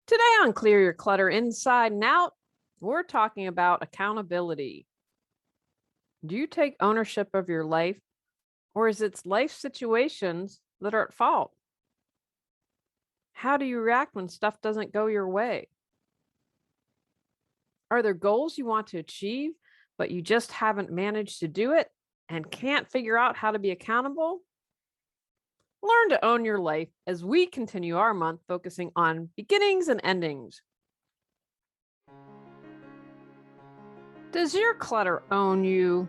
Today on Clear Your Clutter Inside and Out, we're talking about accountability. Do you take ownership of your life, or is it life situations that are at fault? How do you react when stuff doesn't go your way? Are there goals you want to achieve, but you just haven't managed to do it and can't figure out how to be accountable? Learn to own your life as we continue our month focusing on beginnings and endings. Does your clutter own you?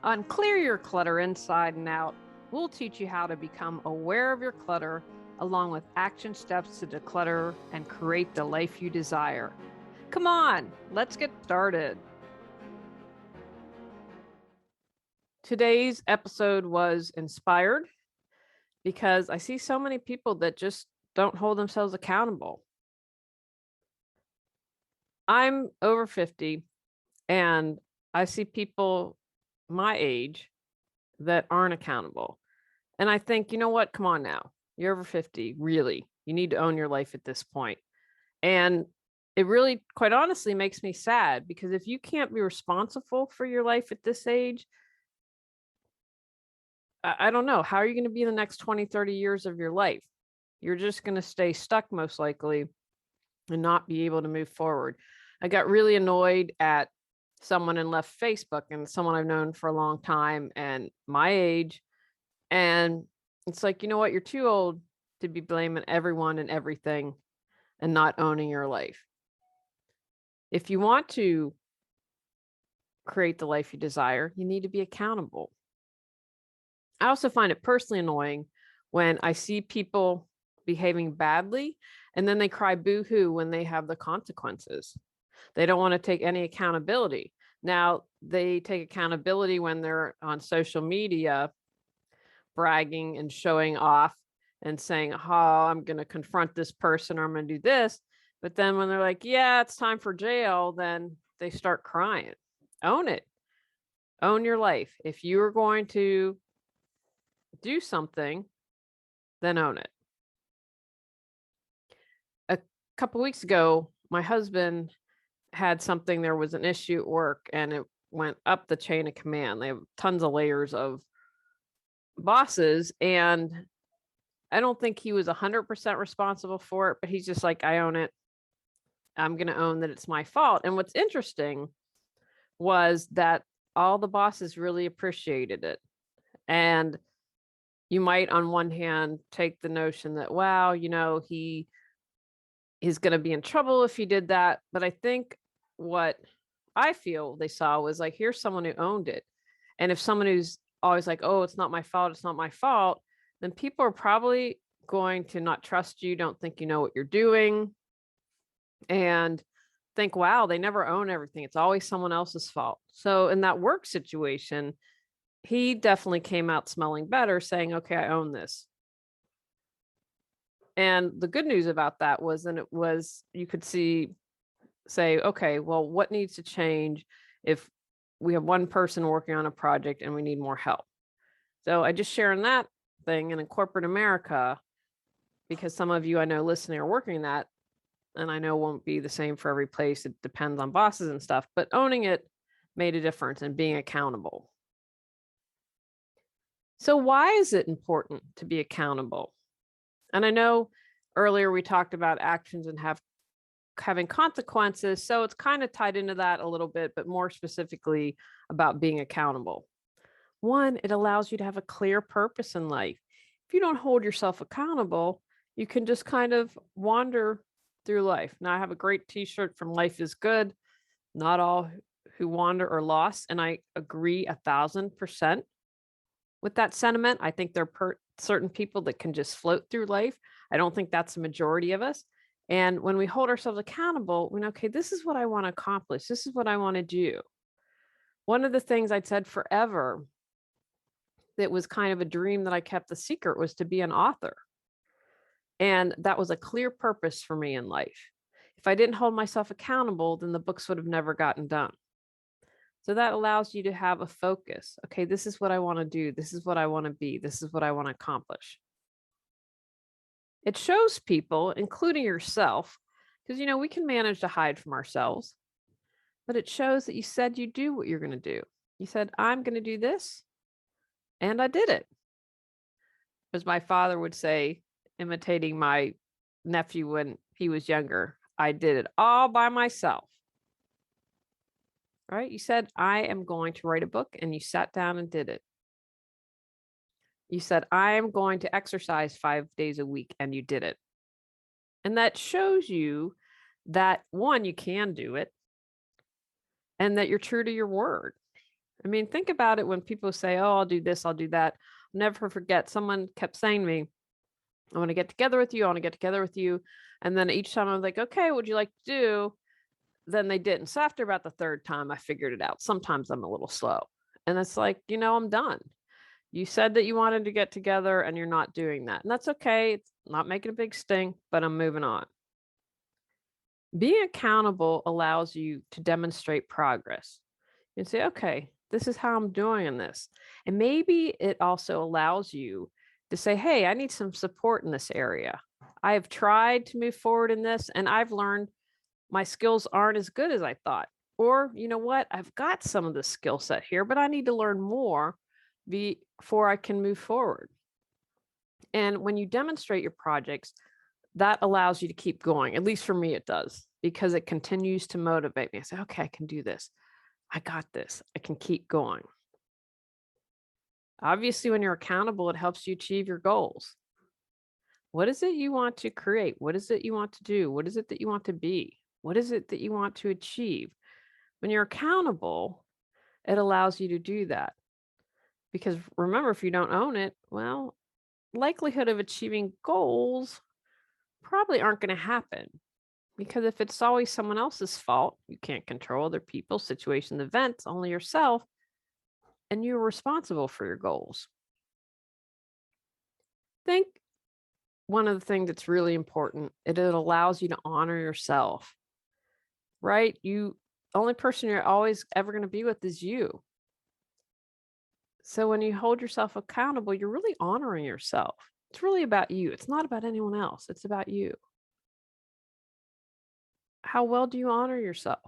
On Clear Your Clutter Inside and Out, we'll teach you how to become aware of your clutter along with action steps to declutter and create the life you desire. Come on, let's get started. Today's episode was inspired because I see so many people that just don't hold themselves accountable. I'm over 50 and I see people my age that aren't accountable. And I think, you know what? Come on now. You're over 50. Really, you need to own your life at this point. And it really, quite honestly, makes me sad because if you can't be responsible for your life at this age, I don't know. How are you going to be in the next 20, 30 years of your life? You're just going to stay stuck most likely and not be able to move forward. I got really annoyed at someone and left Facebook, and someone I've known for a long time and my age. And it's like, you know what? You're too old to be blaming everyone and everything and not owning your life. If you want to create the life you desire, you need to be accountable. I also find it personally annoying when I see people behaving badly and then they cry boo-hoo when they have the consequences. They don't want to take any accountability. Now, they take accountability when they're on social media bragging and showing off and saying, oh, I'm going to confront this person or I'm going to do this. But then when they're like, yeah, it's time for jail, then they start crying. Own it. Own your life. If you are going to do something, then own it. A couple weeks ago, my husband had something, there was an issue at work and it went up the chain of command. They have tons of layers of bosses and I don't think he was 100% responsible for it, but he's just like, I own it. I'm going to own that it's my fault. And what's interesting was that all the bosses really appreciated it. And you might, on one hand, take the notion that, wow, he is going to be in trouble if he did that. But I think what I feel they saw was like, here's someone who owned it. And if someone who's always like, oh, it's not my fault, then people are probably going to not trust you, don't think you know what you're doing, and think, wow, they never own everything. It's always someone else's fault. So in that work situation, he definitely came out smelling better, saying, okay, I own this. And the good news about that was, you could say, okay, well, what needs to change if we have one person working on a project and we need more help? So I just sharing that thing. And in corporate America, because some of you I know listening are working that, and I know won't be the same for every place. It depends on bosses and stuff, but owning it made a difference and being accountable. So why is it important to be accountable? And I know earlier we talked about actions and having consequences. So it's kind of tied into that a little bit, but more specifically about being accountable. One, it allows you to have a clear purpose in life. If you don't hold yourself accountable, you can just kind of wander through life. Now, I have a great t-shirt from Life is Good. Not all who wander are lost. And I agree 1,000% with that sentiment. I think there are certain people that can just float through life. I don't think that's the majority of us. And when we hold ourselves accountable, we know, okay, this is what I want to accomplish. This is what I want to do. One of the things I'd said forever that was kind of a dream that I kept the secret was to be an author. And that was a clear purpose for me in life. If I didn't hold myself accountable, then the books would have never gotten done. So that allows you to have a focus. Okay, this is what I want to do. This is what I want to be. This is what I want to accomplish. It shows people, including yourself, Because, we can manage to hide from ourselves, but it shows that you said you do what you're going to do. You said, I'm going to do this, and I did it. As my father would say, imitating my nephew when he was younger, I did it all by myself. Right? You said, I am going to write a book, and you sat down and did it. You said, I am going to exercise 5 days a week, and you did it. And that shows you that, one, you can do it, and that you're true to your word. I mean, think about it when people say, oh, I'll do this, I'll do that. I'll never forget, someone kept saying to me, I want to get together with you. I want to get together with you. And then each time I was like, okay, what would you like to do? Then they didn't. So after about the third time, I figured it out. Sometimes I'm a little slow. And it's like, I'm done. You said that you wanted to get together and you're not doing that. And that's okay. It's not making a big stink, but I'm moving on. Being accountable allows you to demonstrate progress. You can say, okay, this is how I'm doing in this. And maybe it also allows you to say, hey, I need some support in this area. I have tried to move forward in this, and I've learned my skills aren't as good as I thought. Or, you know what? I've got some of the skill set here, but I need to learn more before I can move forward. And when you demonstrate your projects, that allows you to keep going. At least for me, it does, because it continues to motivate me. I say, okay, I can do this. I got this. I can keep going. Obviously, when you're accountable, it helps you achieve your goals. What is it you want to create? What is it you want to do? What is it that you want to be? What is it that you want to achieve? When you're accountable, it allows you to do that. Because remember, if you don't own it, well, likelihood of achieving goals probably aren't going to happen. Because if it's always someone else's fault, you can't control other people, situations, events, only yourself, and you're responsible for your goals. I think one of the things that's really important, it allows you to honor yourself, right? Only person you're always ever going to be with is you. So when you hold yourself accountable, you're really honoring yourself. It's really about you. It's not about anyone else. It's about you. How well do you honor yourself?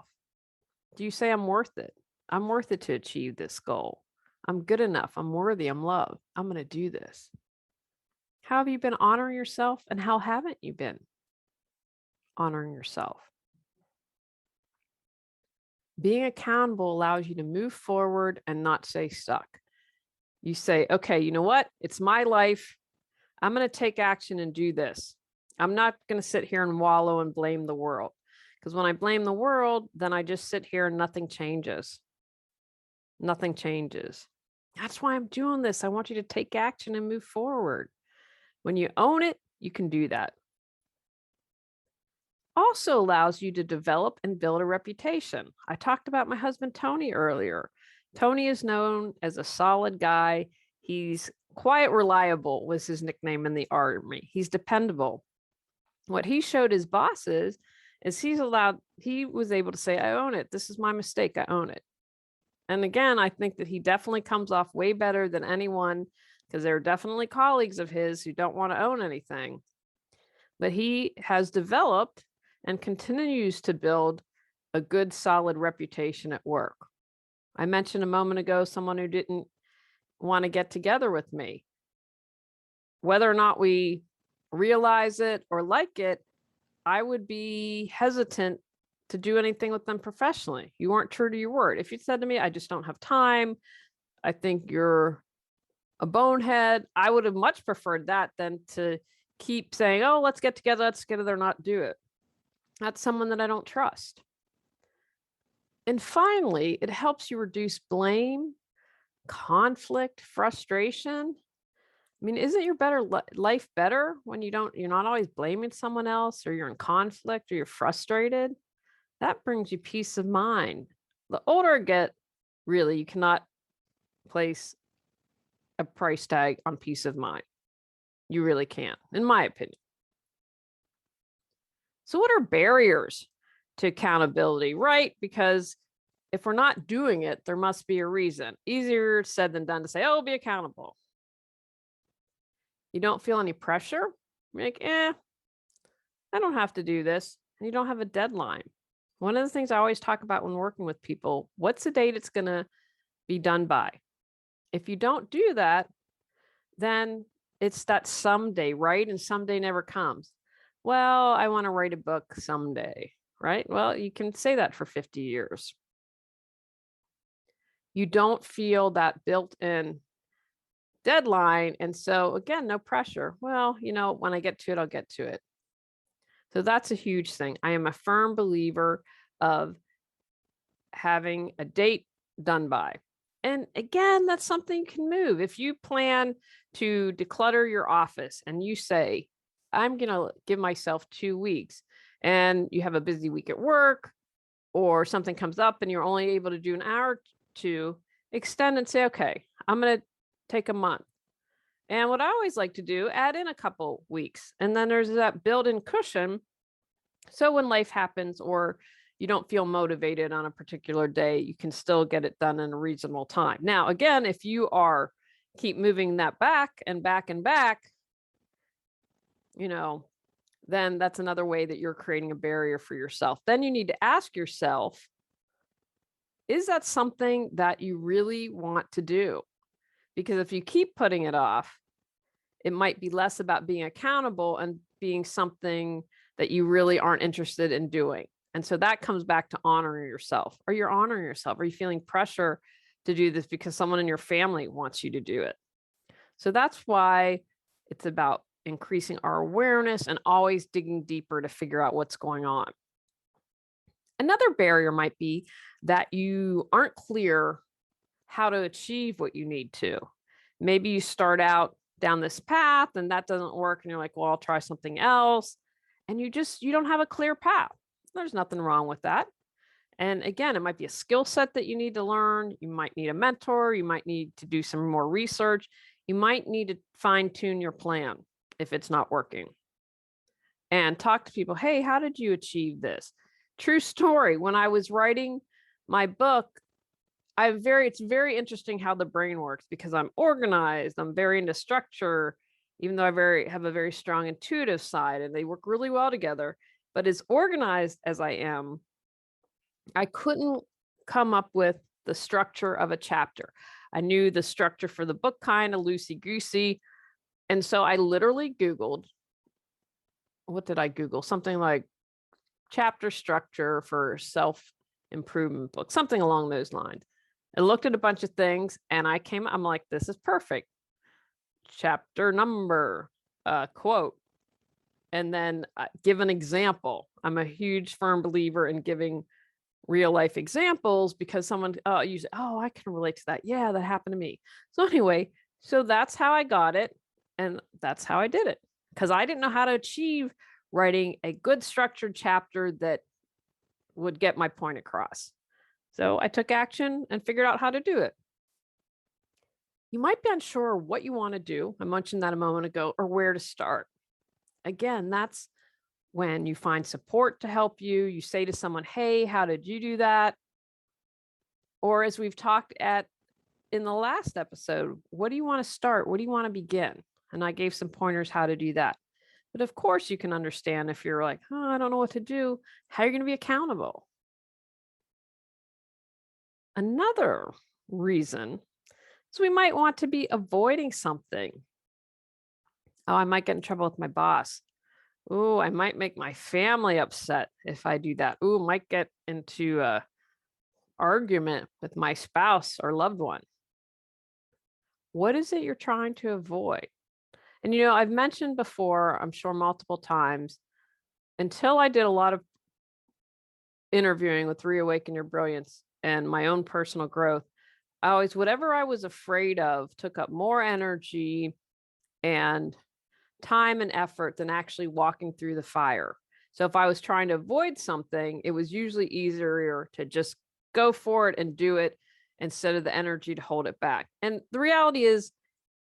Do you say, I'm worth it? I'm worth it to achieve this goal. I'm good enough. I'm worthy. I'm loved. I'm going to do this. How have you been honoring yourself, and how haven't you been honoring yourself? Being accountable allows you to move forward and not stay stuck. You say, okay, you know what? It's my life. I'm going to take action and do this. I'm not going to sit here and wallow and blame the world. Because when I blame the world, then I just sit here and nothing changes. Nothing changes. That's why I'm doing this. I want you to take action and move forward. When you own it, you can do that. Also allows you to develop and build a reputation. I talked about my husband, Tony, earlier. Tony is known as a solid guy. He's quiet, reliable was his nickname in the Army. He's dependable. What he showed his bosses is he was able to say, I own it. This is my mistake. I own it. And again, I think that he definitely comes off way better than anyone, because there are definitely colleagues of his who don't want to own anything. But he has developed and continues to build a good, solid reputation at work. I mentioned a moment ago someone who didn't want to get together with me. Whether or not we realize it or like it, I would be hesitant to do anything with them professionally. You weren't true to your word. If you said to me, I just don't have time, I think you're a bonehead, I would have much preferred that than to keep saying, oh, let's get together, not do it. That's someone that I don't trust. And finally, it helps you reduce blame, conflict, frustration. I mean, isn't your life better when you're not always blaming someone else, or you're in conflict, or you're frustrated? That brings you peace of mind. The older I get, really, you cannot place a price tag on peace of mind. You really can't, in my opinion. So what are barriers to accountability, right? Because if we're not doing it, there must be a reason. Easier said than done to say, oh, be accountable. You don't feel any pressure. You're like, I don't have to do this. and you don't have a deadline. One of the things I always talk about when working with people, what's the date it's going to be done by? If you don't do that, then it's that someday, right? And someday never comes. Well, I want to write a book someday, right? Well, you can say that for 50 years. You don't feel that built-in deadline. And so again, no pressure. Well, when I get to it, I'll get to it. So that's a huge thing. I am a firm believer of having a date done by. And again, that's something you can move. If you plan to declutter your office and you say, I'm going to give myself 2 weeks, and you have a busy week at work or something comes up and you're only able to do an hour or two, extend and say, okay, I'm going to take a month. And what I always like to do, add in a couple weeks. And then there's that built-in cushion. So when life happens or you don't feel motivated on a particular day, you can still get it done in a reasonable time. Now, again, if you are keep moving that back and back and back, then that's another way that you're creating a barrier for yourself. Then you need to ask yourself, is that something that you really want to do? Because if you keep putting it off, it might be less about being accountable and being something that you really aren't interested in doing. And so that comes back to honoring yourself. Are you honoring yourself? Are you feeling pressure to do this because someone in your family wants you to do it? So that's why it's about increasing our awareness and always digging deeper to figure out what's going on. Another barrier might be that you aren't clear how to achieve what you need to. Maybe you start out down this path and that doesn't work and you're like, well, I'll try something else. And you don't have a clear path. There's nothing wrong with that. And again, it might be a skill set that you need to learn. You might need a mentor. You might need to do some more research. You might need to fine tune your plan if it's not working. And talk to people. Hey, how did you achieve this? True story. When I was writing my book, it's very interesting how the brain works because I'm organized. I'm very into structure, even though I have a very strong intuitive side, and they work really well together. But as organized as I am, I couldn't come up with the structure of a chapter. I knew the structure for the book kind of loosey-goosey. And so I literally Googled, what did I Google? Something like chapter structure for self-improvement book, something along those lines. I looked at a bunch of things and I'm like, this is perfect. Chapter number, quote, and then give an example. I'm a huge firm believer in giving real life examples because someone you say, oh, I can relate to that. Yeah, that happened to me. So anyway, so that's how I got it. And that's how I did it because I didn't know how to achieve writing a good structured chapter that would get my point across. So I took action and figured out how to do it. You might be unsure what you want to do. I mentioned that a moment ago, or where to start. Again, that's when you find support to help you. You say to someone, hey, how did you do that? Or as we've talked in the last episode, what do you want to start? What do you want to begin? And I gave some pointers how to do that. But of course, you can understand if you're like, oh, I don't know what to do, how you're going to be accountable. Another reason is we might want to be avoiding something. Oh, I might get in trouble with my boss. Oh, I might make my family upset if I do that. Oh, might get into a argument with my spouse or loved one. What is it you're trying to avoid? And I've mentioned before, I'm sure multiple times, until I did a lot of interviewing with Reawaken Your Brilliance and my own personal growth, whatever I was afraid of took up more energy and time and effort than actually walking through the fire. So if I was trying to avoid something, it was usually easier to just go for it and do it instead of the energy to hold it back. And the reality is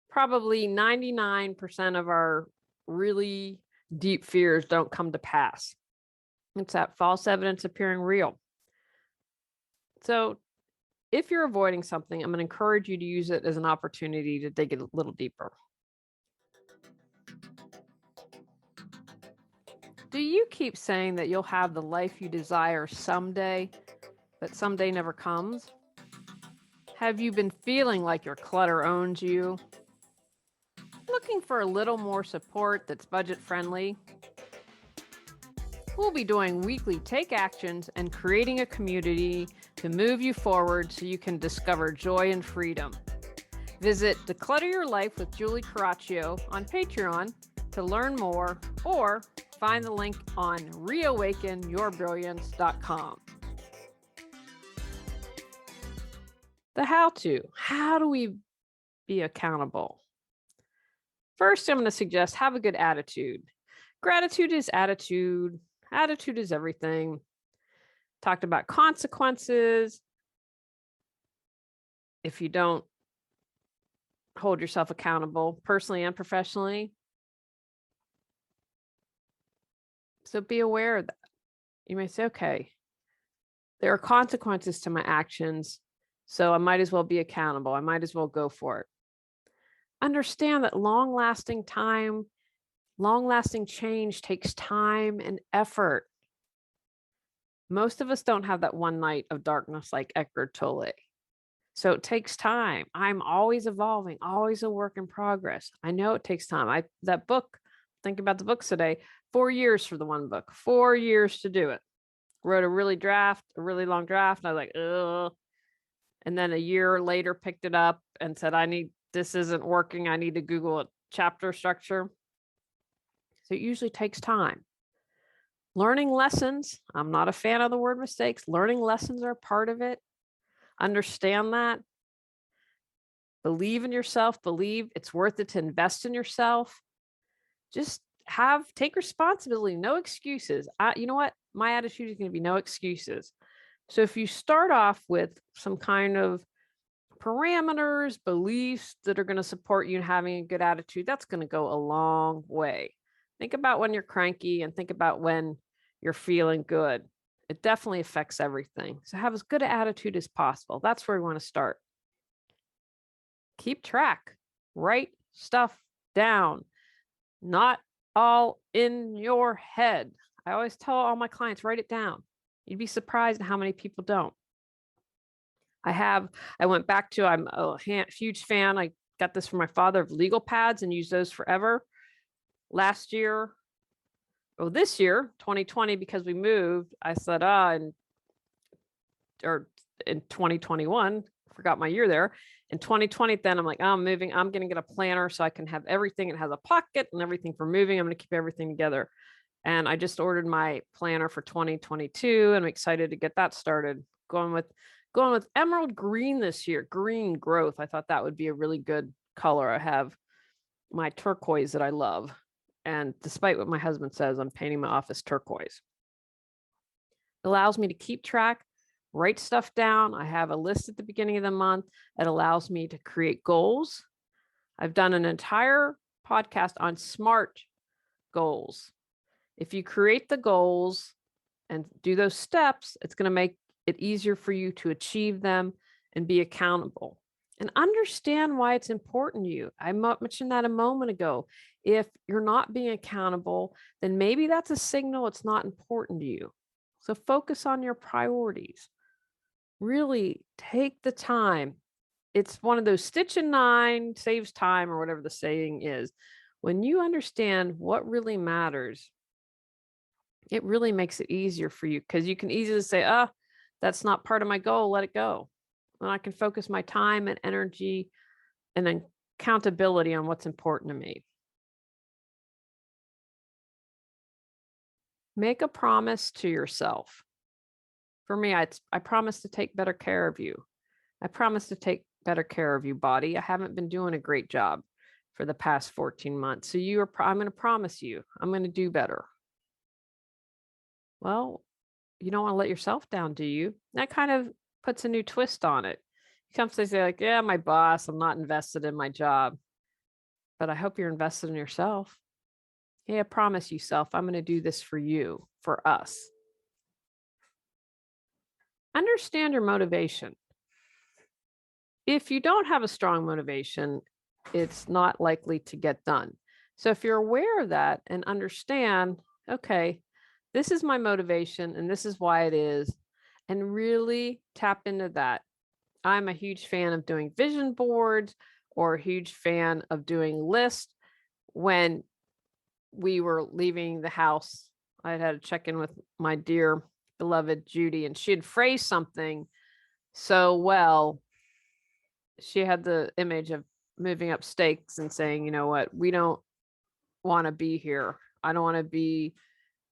probably 99% of our really deep fears don't come to pass. It's that false evidence appearing real. So if you're avoiding something, I'm going to encourage you to use it as an opportunity to dig a little deeper. Do you keep saying that you'll have the life you desire someday, but someday never comes? Have you been feeling like your clutter owns you? Looking for a little more support that's budget friendly? We'll be doing weekly take actions and creating a community to move you forward so you can discover joy and freedom. Visit Declutter Your Life with Julie Coraccio on Patreon to learn more, or find the link on reawakenyourbrilliance.com. The how-to. How do we be accountable? First, I'm going to suggest have a good attitude. Gratitude is attitude. Attitude is everything. Talked about consequences. If you don't hold yourself accountable personally and professionally. So be aware of that. You may say, okay, there are consequences to my actions, so I might as well be accountable. I might as well go for it. Understand that long-lasting change takes time and effort. Most of us don't have that one night of darkness like Eckhart Tolle. So it takes time. I'm always evolving, always a work in progress. I know it takes time. That book, think about the books today, 4 years for the one book, 4 years to do it. Wrote a really long draft. And I was like, ugh. And then a year later picked it up and said, this isn't working. I need to Google a chapter structure. So it usually takes time. Learning lessons. I'm not a fan of the word mistakes. Learning lessons are part of it. Understand that. Believe in yourself. Believe it's worth it to invest in yourself. Just take responsibility. No excuses. You know what? My attitude is going to be no excuses. So if you start off with some kind of parameters, beliefs that are going to support you in having a good attitude, that's going to go a long way. Think about when you're cranky and think about when you're feeling good. It definitely affects everything. So have as good an attitude as possible. That's where we want to start. Keep track. Write stuff down. Not all in your head. I always tell all my clients, write it down. You'd be surprised at how many people don't. I went back to, I'm a huge fan. I got this from my father of legal pads and used those forever. This year, 2020, because we moved, I said, in 2021, forgot my year there. In 2020, then I'm like, I'm moving. I'm going to get a planner so I can have everything. It has a pocket and everything for moving. I'm going to keep everything together. And I just ordered my planner for 2022 and I'm excited to get that started. Going with emerald green this year, green growth. I thought that would be a really good color. I have my turquoise that I love. And despite what my husband says, I'm painting my office turquoise. It allows me to keep track, write stuff down. I have a list at the beginning of the month. It allows me to create goals. I've done an entire podcast on SMART goals. If you create the goals and do those steps, it's going to make it easier for you to achieve them and be accountable. And understand why it's important to you. I mentioned that a moment ago. If you're not being accountable, then maybe that's a signal it's not important to you. So focus on your priorities. Really take the time. It's one of those stitch in 9 saves time, or whatever the saying is. When you understand what really matters, it really makes it easier for you, because you can easily say, that's not part of my goal, let it go. And I can focus my time and energy and accountability on what's important to me. Make a promise to yourself. For me, I promise to take better care of you. I promise to take better care of you, body. I haven't been doing a great job for the past 14 months. So I'm going to promise you, I'm going to do better. Well, you don't want to let yourself down, do you? That kind of puts a new twist on it. You come to say like, yeah, my boss, I'm not invested in my job, but I hope you're invested in yourself. Hey, I promise you, self, I'm going to do this for you, for us. Understand your motivation. If you don't have a strong motivation, it's not likely to get done. So if you're aware of that and understand, okay, This is my motivation and this is why it is. And really tap into that. I'm a huge fan of doing vision boards or a huge fan of doing lists. When we were leaving the house, I had to check in with my dear beloved Judy, and she had phrased something so well. She had the image of moving up stakes and saying, you know what, we don't want to be here. I don't want to be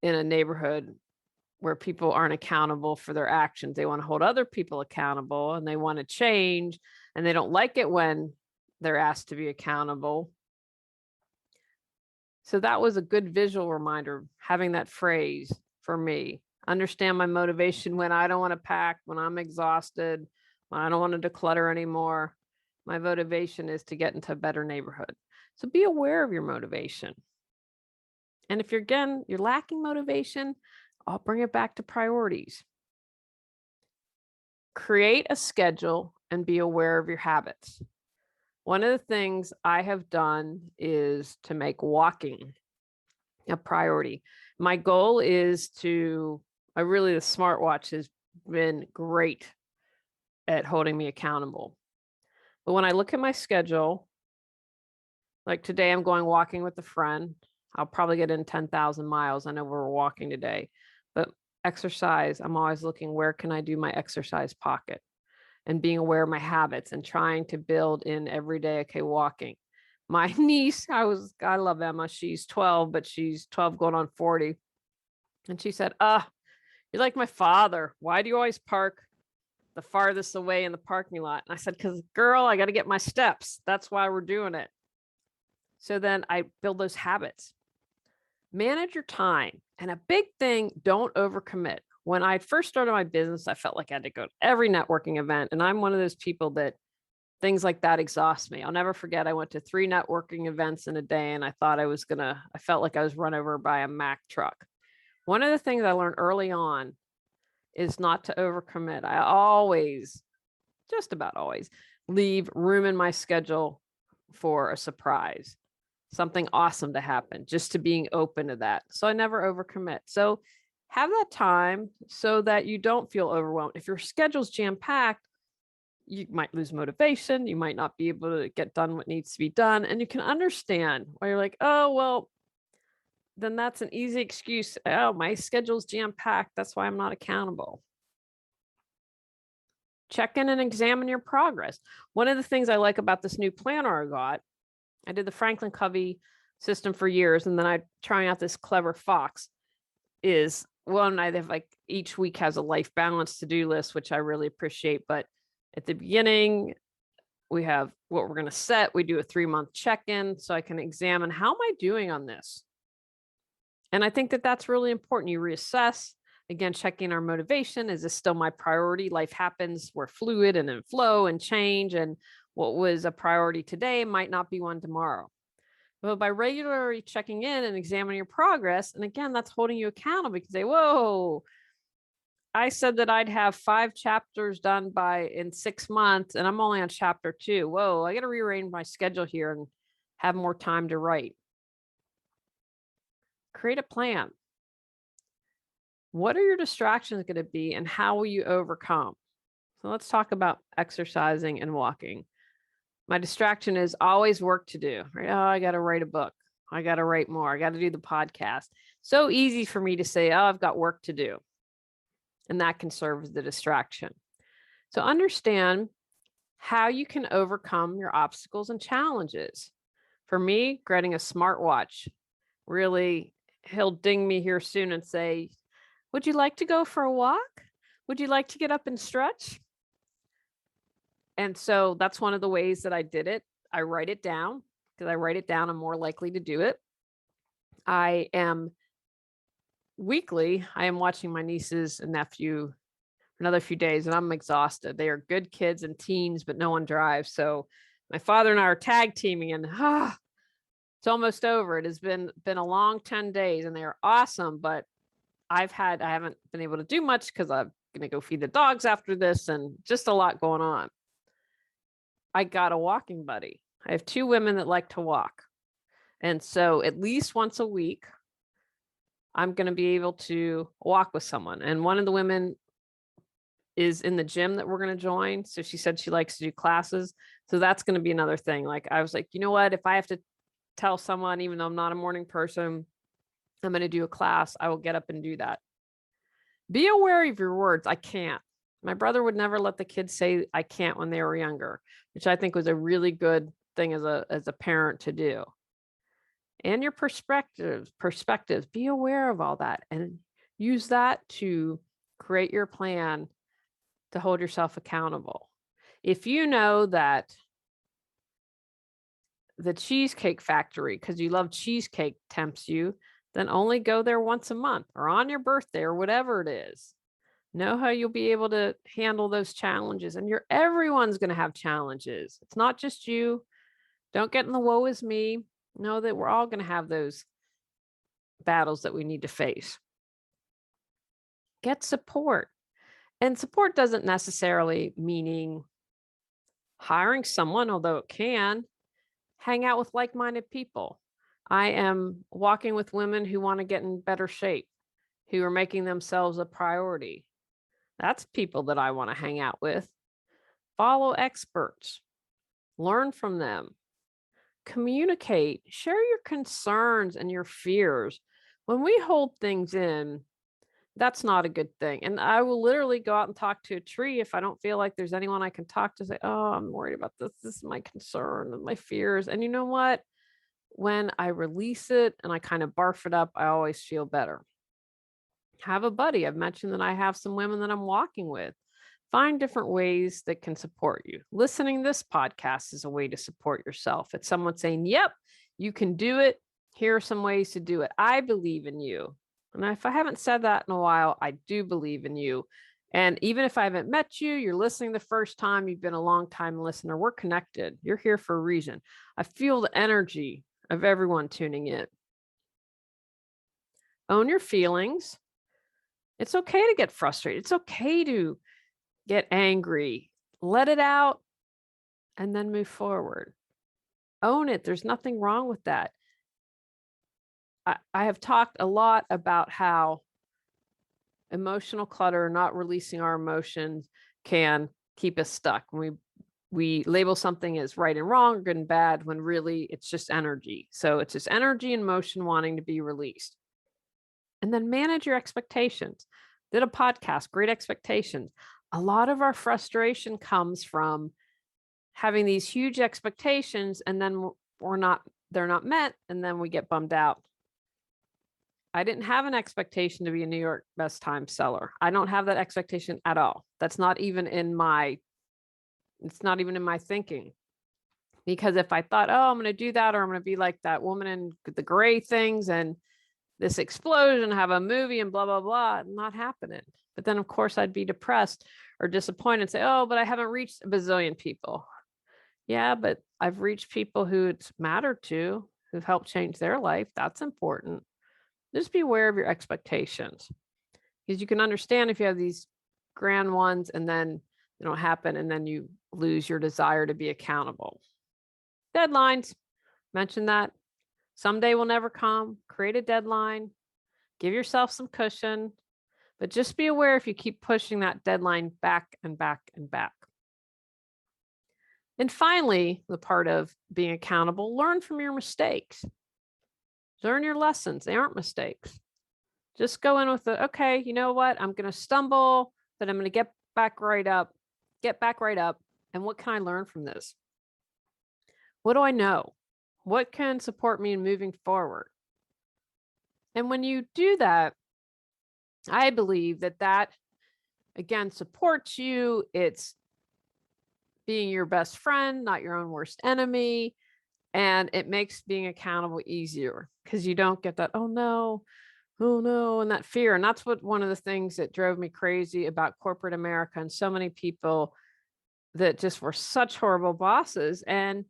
in a neighborhood where people aren't accountable for their actions. They want to hold other people accountable and they want to change, and they don't like it when they're asked to be accountable. So that was a good visual reminder, having that phrase for me. Understand my motivation when I don't want to pack, when I'm exhausted, when I don't want to declutter anymore. My motivation is to get into a better neighborhood. So be aware of your motivation. And if you're lacking motivation, I'll bring it back to priorities. Create a schedule and be aware of your habits. One of the things I have done is to make walking a priority. My goal is the smartwatch has been great at holding me accountable. But when I look at my schedule, like today, I'm going walking with a friend. I'll probably get in 10,000 miles. I know we're walking today, but exercise, I'm always looking, where can I do my exercise pocket? And being aware of my habits and trying to build in every day, okay, walking. My niece, I love Emma. She's 12, but she's 12 going on 40. And she said, you're like my father. Why do you always park the farthest away in the parking lot? And I said, because girl, I got to get my steps. That's why we're doing it. So then I build those habits. Manage your time. And a big thing, don't overcommit. When I first started my business, I felt like I had to go to every networking event. And I'm one of those people that things like that exhaust me. I'll never forget, I went to 3 networking events in a day and I thought I felt like I was run over by a Mack truck. One of the things I learned early on is not to overcommit. I always, just about always, leave room in my schedule for a surprise, something awesome to happen, just to being open to that. So I never overcommit. So have that time so that you don't feel overwhelmed. If your schedule's jam-packed, you might lose motivation. You might not be able to get done what needs to be done. And you can understand why you're like, oh, well, then that's an easy excuse. Oh, my schedule's jam-packed. That's why I'm not accountable. Check in and examine your progress. One of the things I like about this new planner I did the Franklin Covey system for years, and then I'm trying out this Clever Fox. I have like each week has a life balance to-do list, which I really appreciate. But at the beginning, we have what we're going to set. We do a 3-month check-in so I can examine, how am I doing on this? And I think that that's really important. You reassess, again, checking our motivation. Is this still my priority? Life happens. We're fluid and in flow and change. And what was a priority today might not be one tomorrow. But by regularly checking in and examining your progress, and again, that's holding you accountable. You can say, whoa, I said that I'd have 5 chapters done in 6 months, and I'm only on chapter 2. Whoa, I got to rearrange my schedule here and have more time to write. Create a plan. What are your distractions going to be, and how will you overcome? So let's talk about exercising and walking. My distraction is always work to do, right? Oh, I got to write a book. I got to write more. I got to do the podcast. So easy for me to say, oh, I've got work to do. And that can serve as the distraction. So understand how you can overcome your obstacles and challenges. For me, getting a smartwatch, really, he'll ding me here soon and say, would you like to go for a walk? Would you like to get up and stretch? And so that's one of the ways that I did it. I write it down, because I write it down, I'm more likely to do it. Weekly, I am watching my nieces and nephew for another few days, and I'm exhausted. They are good kids and teens, but no one drives. So my father and I are tag teaming, and it's almost over. It has been a long 10 days, and they are awesome, but I haven't been able to do much because I'm going to go feed the dogs after this, and just a lot going on. I got a walking buddy. I have 2 women that like to walk. And so at least once a week, I'm going to be able to walk with someone. And one of the women is in the gym that we're going to join. So she said she likes to do classes. So that's going to be another thing. Like I was like, you know what? If I have to tell someone, even though I'm not a morning person, I'm going to do a class, I will get up and do that. Be aware of your words. I can't. My brother would never let the kids say I can't when they were younger, which I think was a really good thing as a parent to do. And your perspectives, be aware of all that and use that to create your plan to hold yourself accountable. If you know that the Cheesecake Factory, because you love cheesecake, tempts you, then only go there once a month or on your birthday or whatever it is. Know how you'll be able to handle those challenges. And everyone's going to have challenges. It's not just you. Don't get in the woe is me. Know that we're all going to have those battles that we need to face. Get support. And support doesn't necessarily meaning hiring someone, although it can. Hang out with like-minded people. I am walking with women who want to get in better shape, who are making themselves a priority. That's people that I want to hang out with. Follow experts. Learn from them. Communicate. Share your concerns and your fears. When we hold things in, that's not a good thing. And I will literally go out and talk to a tree if I don't feel like there's anyone I can talk to. Say, oh, I'm worried about this. This is my concern and my fears. And you know what? When I release it and I kind of barf it up, I always feel better. Have a buddy. I've mentioned that I have some women that I'm walking with. Find different ways that can support you. Listening to this podcast is a way to support yourself. It's someone saying, yep, you can do it. Here are some ways to do it. I believe in you. And if I haven't said that in a while, I do believe in you. And even if I haven't met you, you're listening the first time, you've been a long time listener, we're connected. You're here for a reason. I feel the energy of everyone tuning in. Own your feelings. It's okay to get frustrated. It's okay to get angry. Let it out and then move forward. Own it. There's nothing wrong with that. I have talked a lot about how emotional clutter, not releasing our emotions, can keep us stuck. We label something as right and wrong, good and bad, when really it's just energy. So it's just energy and motion wanting to be released. And then manage your expectations. Did a podcast, Great Expectations. A lot of our frustration comes from having these huge expectations and then they're not met, and then we get bummed out. I didn't have an expectation to be a New York best time seller. I don't have that expectation at all. It's not even in my thinking. Because if I thought, oh, I'm going to do that, or I'm going to be like that woman in the gray things and this explosion, have a movie and blah, blah, blah, not happening. But then of course I'd be depressed or disappointed and say, oh, but I haven't reached a bazillion people. Yeah, but I've reached people who it's mattered to, who've helped change their life. That's important. Just be aware of your expectations, because you can understand if you have these grand ones and then they don't happen, and then you lose your desire to be accountable. Deadlines, mention that. Someday will never come. Create a deadline. Give yourself some cushion, but just be aware if you keep pushing that deadline back and back and back. And finally, the part of being accountable, learn from your mistakes. Learn your lessons. They aren't mistakes. Just go in with okay, you know what? I'm going to stumble, but I'm going to get back right up. And what can I learn from this? What do I know? What can support me in moving forward? And when you do that, I believe that again supports you. It's being your best friend, not your own worst enemy. And it makes being accountable easier, because you don't get that, oh no, and that fear. And that's one of the things that drove me crazy about corporate America, and so many people that just were such horrible bosses, and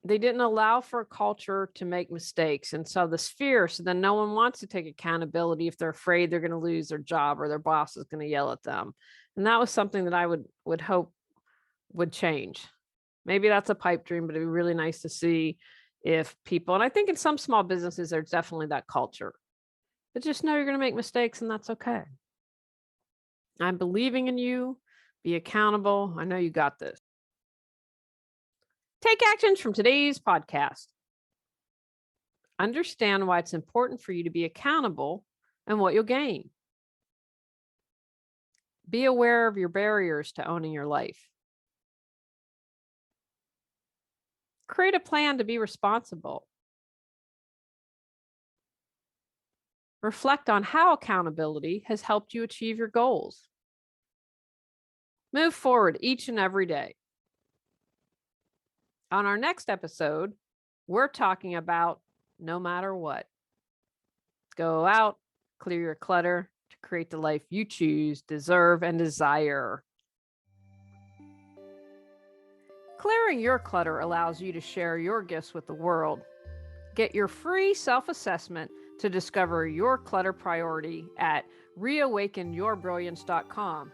they didn't allow for a culture to make mistakes. And so this fear, so then no one wants to take accountability if they're afraid they're going to lose their job or their boss is going to yell at them. And that was something that I would hope would change. Maybe that's a pipe dream, but it'd be really nice to see if people, and I think in some small businesses, there's definitely that culture. But just know you're going to make mistakes, and that's okay. I'm believing in you. Be accountable. I know you got this. Take actions from today's podcast. Understand why it's important for you to be accountable and what you'll gain. Be aware of your barriers to owning your life. Create a plan to be responsible. Reflect on how accountability has helped you achieve your goals. Move forward each and every day. On our next episode, we're talking about no matter what. Go out, clear your clutter to create the life you choose, deserve, and desire. Clearing your clutter allows you to share your gifts with the world. Get your free self-assessment to discover your clutter priority at reawakenyourbrilliance.com.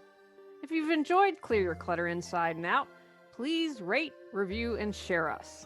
If you've enjoyed Clear Your Clutter Inside and Out, please rate, review, and share us.